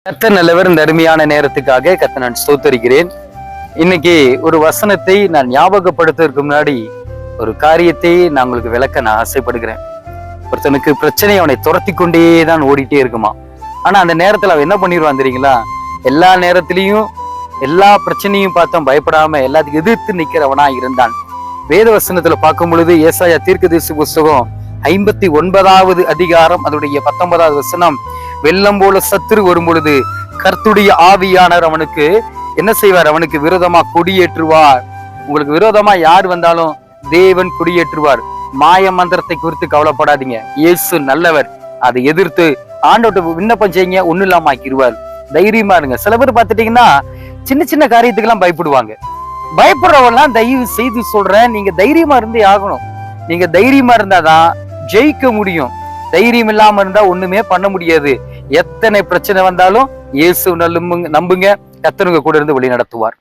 கர்த்தர் நல்லவர். இந்த அருமையான நேரத்துக்காக கர்த்தர் நான் ஸ்தோத்தரிக்கிறேன். இன்னைக்கு ஒரு வசனத்தை நான் ஞாபகப்படுத்துவதற்கு முன்னாடி ஒரு காரியத்தை நான் உங்களுக்கு விளக்க நான் ஆசைப்படுகிறேன். ஒருத்தனுக்கு பிரச்சனை அவனை துரத்தி கொண்டே தான் ஓடிட்டே இருக்குமா. ஆனா அந்த நேரத்துல அவன் என்ன பண்ணிடுவான் தெரியுங்களா? எல்லா நேரத்திலையும் எல்லா பிரச்சனையும் பார்த்தோம் பயப்படாம எல்லாத்துக்கும் எதிர்த்து நிக்கிறவனா இருந்தான். வேத வசனத்துல பார்க்கும் பொழுது ஏசாயா தீர்க்கதரிசி புஸ்தகம் 59வது அதிகாரம் அதனுடைய 19வது வசனம், வெள்ளம் போல சத்துரு வரும் பொழுது கர்த்தருடைய ஆவியானவர் அவனுக்கு என்ன செய்வார்? அவனுக்கு விரோதமா கொடியேற்றுவார். உங்களுக்கு விரோதமா யார் வந்தாலும் தேவன் கொடியேற்றுவார். மாய மந்திரத்தை குறித்து கவலைப்படாதீங்க. இயேசு நல்லவர். அதை எதிர்த்து ஆண்டவர்கிட்ட விண்ணப்பம் செய்யுங்க, ஒண்ணு இல்லாம ஆக்கிடுவார். தைரியமா இருங்க. சில பேர் பார்த்துட்டீங்கன்னா சின்ன சின்ன காரியத்துக்கெல்லாம் பயப்படுவாங்க. பயப்படுறவெல்லாம் தயவு செய்து சொல்றேன், நீங்க தைரியமா இருந்தே ஆகணும். நீங்க தைரியமா இருந்தாதான் ஜெயிக்க முடியும். தைரியம் இல்லாம இருந்தா ஒண்ணுமே பண்ண முடியாது. எத்தனை பிரச்சனை வந்தாலும் இயேசு நம்புங்க, கர்த்தர் கூட இருந்து வழி நடத்துவார்.